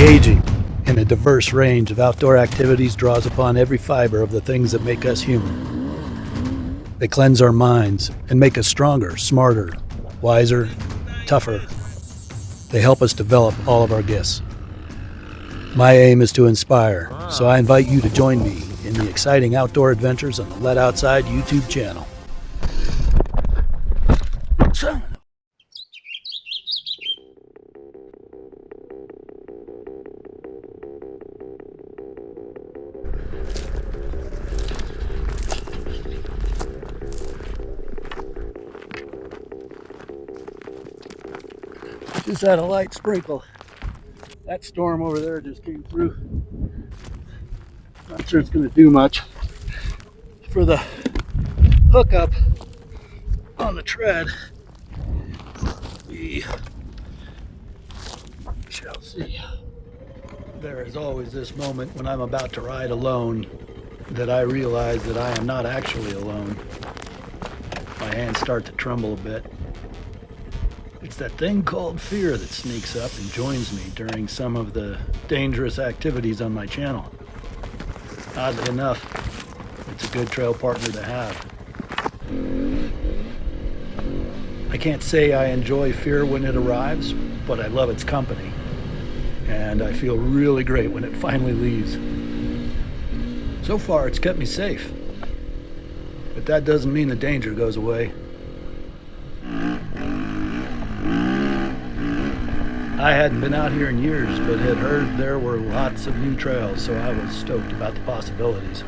Engaging in a diverse range of outdoor activities draws upon every fiber of the things that make us human. They cleanse our minds and make us stronger, smarter, wiser, tougher. They help us develop all of our gifts. My aim is to inspire, so I invite you to join me in the exciting outdoor adventures on the Let Outside YouTube channel. Just had a light sprinkle. That storm over there just came through. Not sure it's going to do much for the hookup on the tread. We shall see. There is always this moment when I'm about to ride alone that I realize that I am not actually alone. My hands start to tremble a bit. It's that thing called fear that sneaks up and joins me during some of the dangerous activities on my channel. Oddly enough, it's a good trail partner to have. I can't say I enjoy fear when it arrives, but I love its company. And I feel really great when it finally leaves. So far, it's kept me safe. But that doesn't mean the danger goes away. I hadn't been out here in years, but had heard there were lots of new trails, so I was stoked about the possibilities.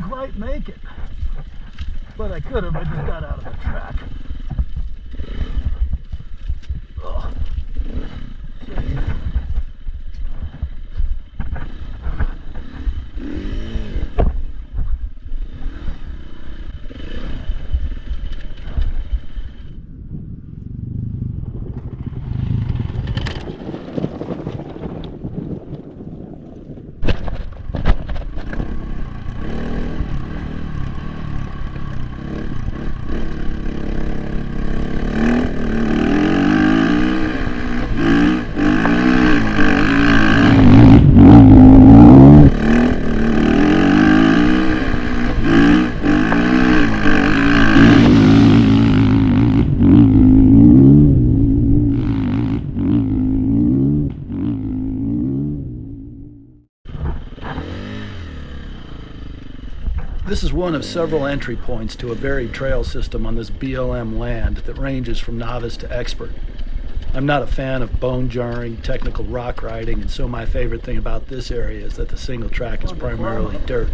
Quite make it, but I could have. I just got out of the track. Oh. This is one of several entry points to a varied trail system on this BLM land that ranges from novice to expert. I'm not a fan of bone-jarring, technical rock riding, and so my favorite thing about this area is that the single track is primarily dirt.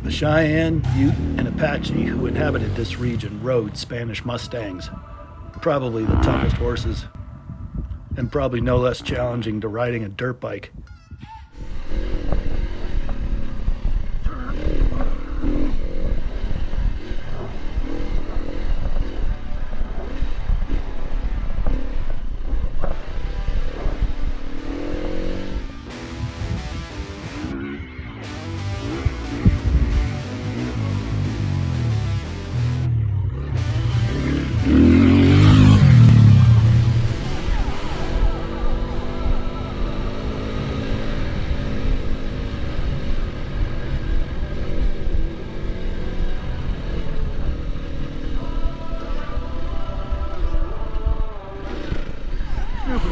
The Cheyenne, Ute, and Apache who inhabited this region rode Spanish Mustangs, probably the toughest horses, and probably no less challenging to riding a dirt bike.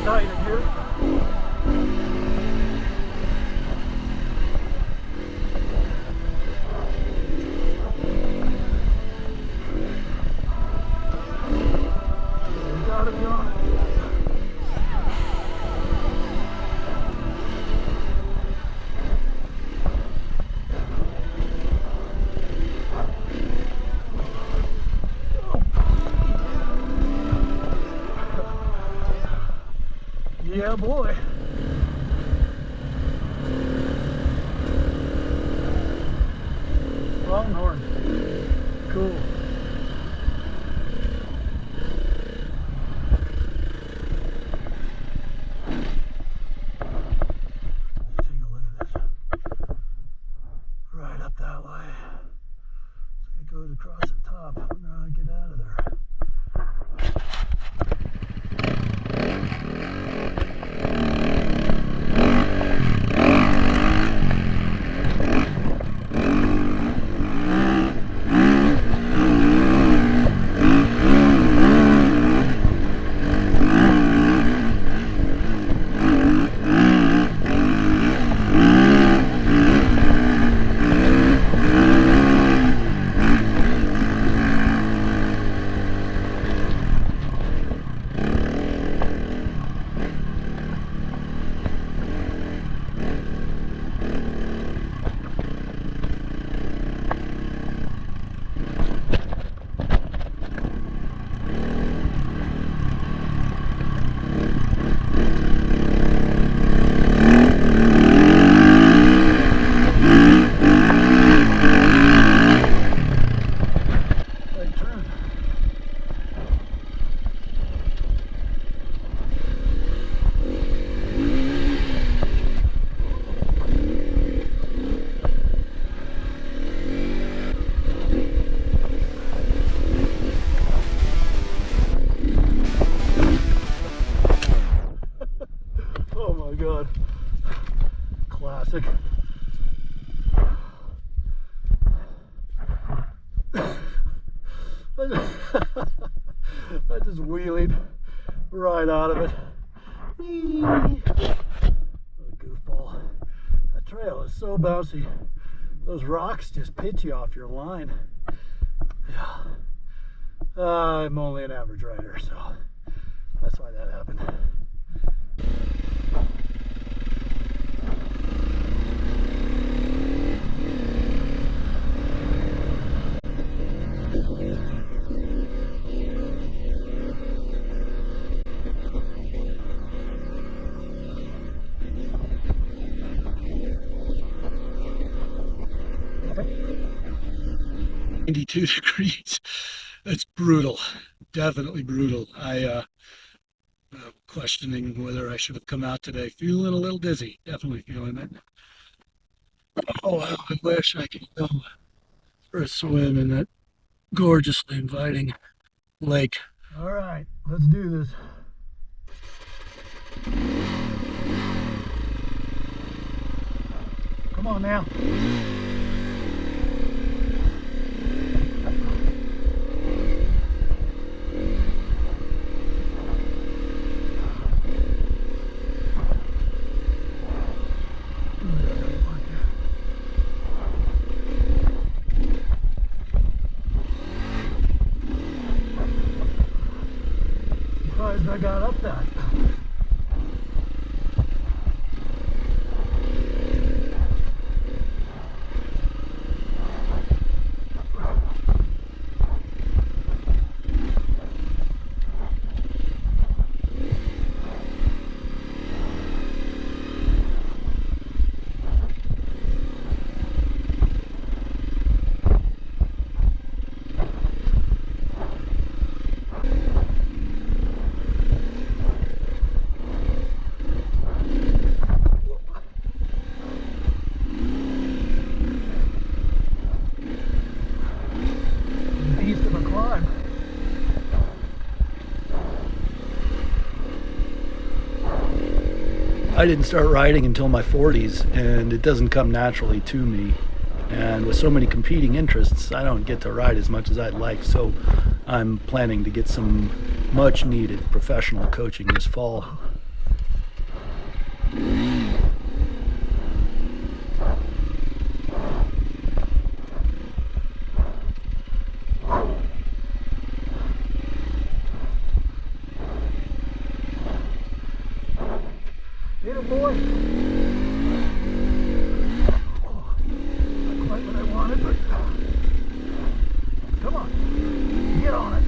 tight in here. Gotta be on it. Yeah, boy. Longhorn. Cool. Take a look at this. Right up that way. So it goes across the top. I wonder how to get out of there. God. Classic. I just wheelied right out of it. What a goofball. That trail is so bouncy. Those rocks just pitch you off your line. Yeah. I'm only an average rider, so that's why that happened. Okay. 92 degrees. That's brutal. Definitely brutal. Questioning whether I should have come out today. Feeling a little dizzy. Definitely feeling it. Oh, wow. I wish I could go for a swim in that gorgeously inviting lake. All right, let's do this. Come on now. Surprised I got up that. I didn't start riding until my 40s, and it doesn't come naturally to me. And with so many competing interests, I don't get to ride as much as I'd like. So I'm planning to get some much needed professional coaching this fall. Hit it, boy. Oh, not quite what I wanted, but come on, get on it.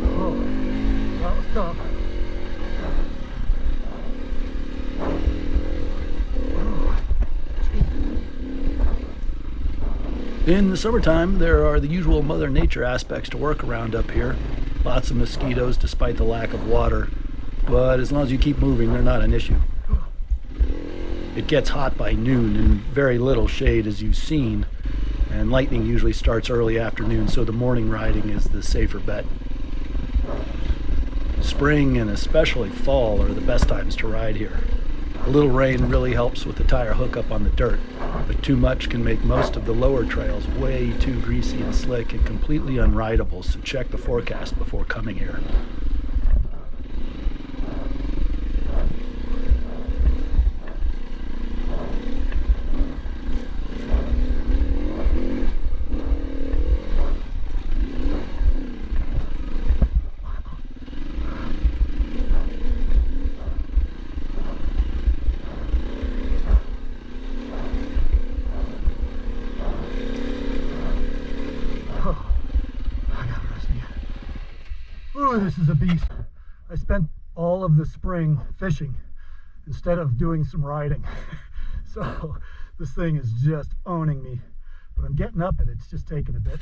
Oh, that was tough. In the summertime, there are the usual Mother Nature aspects to work around up here. Lots of mosquitoes despite the lack of water, but as long as you keep moving, they're not an issue. It gets hot by noon and very little shade, as you've seen, and lightning usually starts early afternoon, so the morning riding is the safer bet. Spring and especially fall are the best times to ride here. A little rain really helps with the tire hookup on the dirt, but too much can make most of the lower trails way too greasy and slick and completely unrideable, so check the forecast before coming here. This is a beast. I spent all of the spring fishing instead of doing some riding. So this thing is just owning me. But I'm getting up and it's just taking a bit.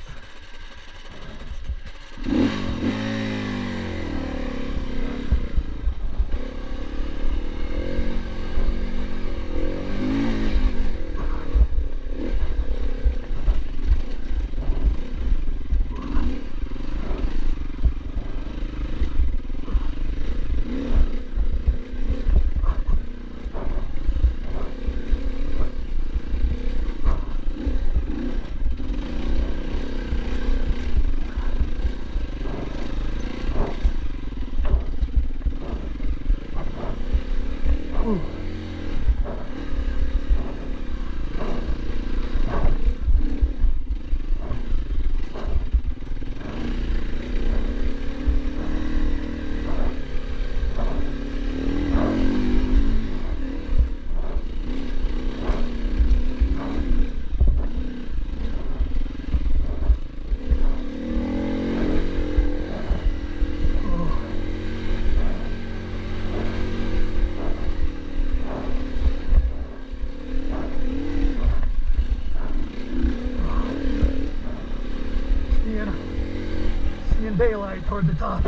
Daylight toward the top.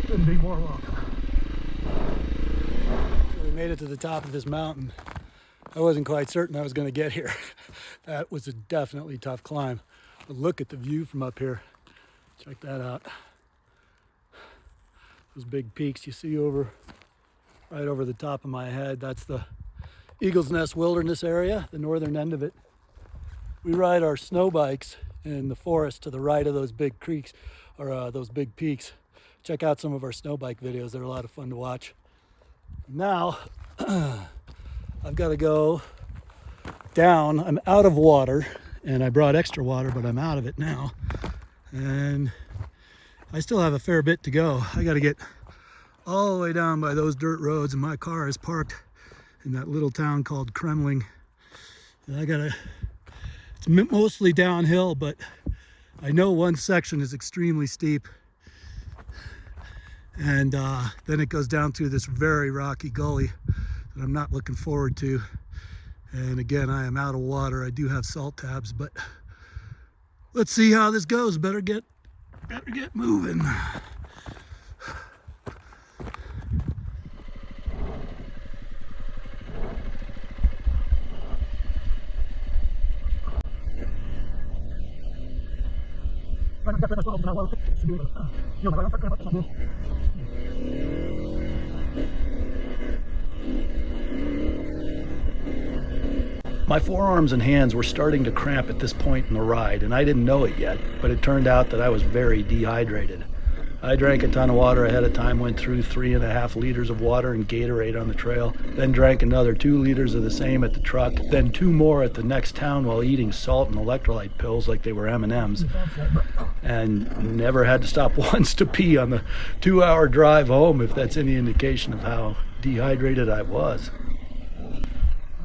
Couldn't be more welcome. So we made it to the top of this mountain. I wasn't quite certain I was going to get here. That was a definitely tough climb. But look at the view from up here. Check that out. Those big peaks you see right over the top of my head. That's the Eagle's Nest Wilderness area, the northern end of it. We ride our snow bikes in the forest to the right of those big creeks, or those big peaks. Check out some of our snow bike videos. They're a lot of fun to watch. Now, I've got to go down. I'm out of water, and I brought extra water, but I'm out of it now. And I still have a fair bit to go. I got to get all the way down by those dirt roads, and my car is parked in that little town called Kremling. And it's mostly downhill, but I know one section is extremely steep. And then it goes down through this very rocky gully that I'm not looking forward to. And again, I am out of water. I do have salt tabs, but let's see how this goes. Better get moving. My forearms and hands were starting to cramp at this point in the ride, and I didn't know it yet, but it turned out that I was very dehydrated. I drank a ton of water ahead of time, went through 3.5 liters of water and Gatorade on the trail, then drank another 2 liters of the same at the truck, then 2 more at the next town while eating salt and electrolyte pills like they were M&Ms, and never had to stop once to pee on the 2-hour drive home, if that's any indication of how dehydrated I was.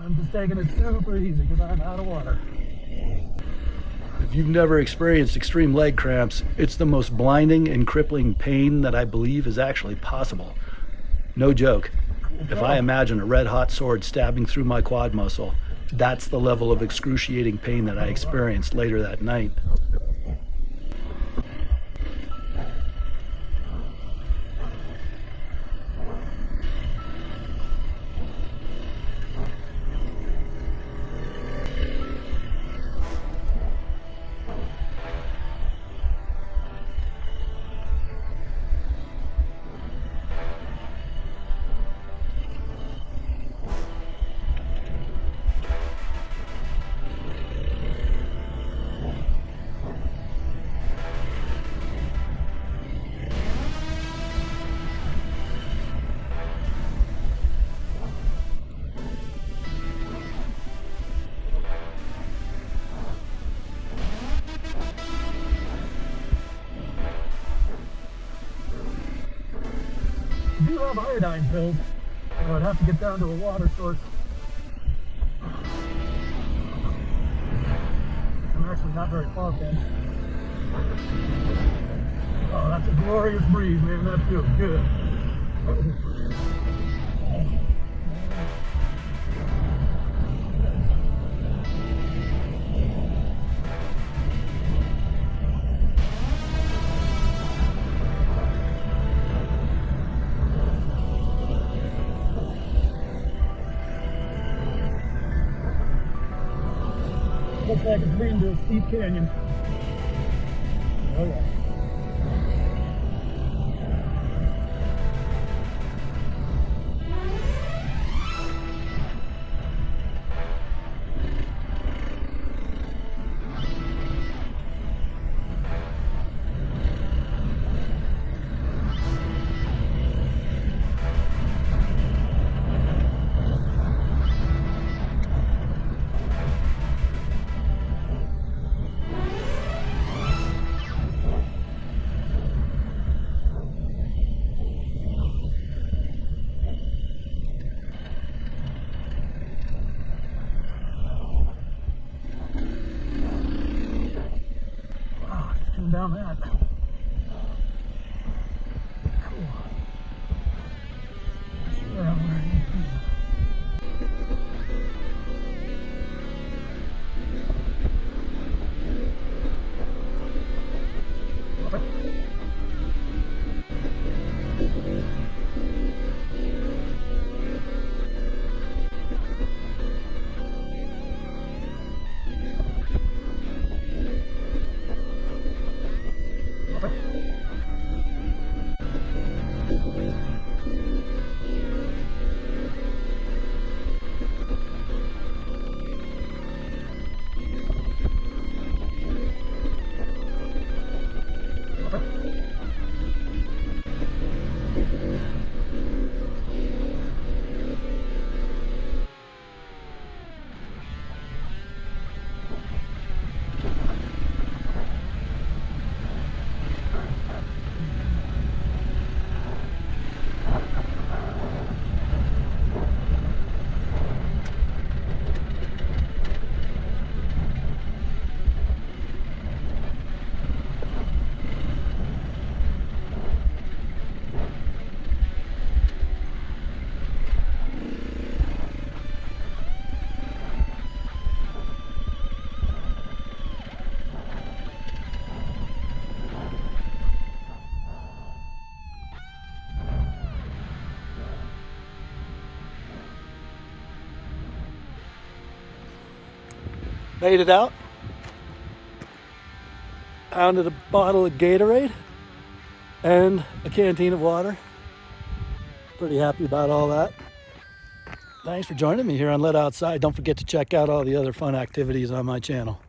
I'm just taking it super easy because I'm out of water. If you've never experienced extreme leg cramps, it's the most blinding and crippling pain that I believe is actually possible. No joke. If I imagine a red-hot sword stabbing through my quad muscle, that's the level of excruciating pain that I experienced later that night. I do have iodine pills, so I'd have to get down to a water source. I'm actually not very far from. Oh, that's a glorious breeze, man. That feels good. Looks like it's leading to a steep canyon. Oh yeah. Down that. Cool. Sure, I'm ready. Made it out. Pounded a bottle of Gatorade and a canteen of water. Pretty happy about all that. Thanks for joining me here on Let Outside. Don't forget to check out all the other fun activities on my channel.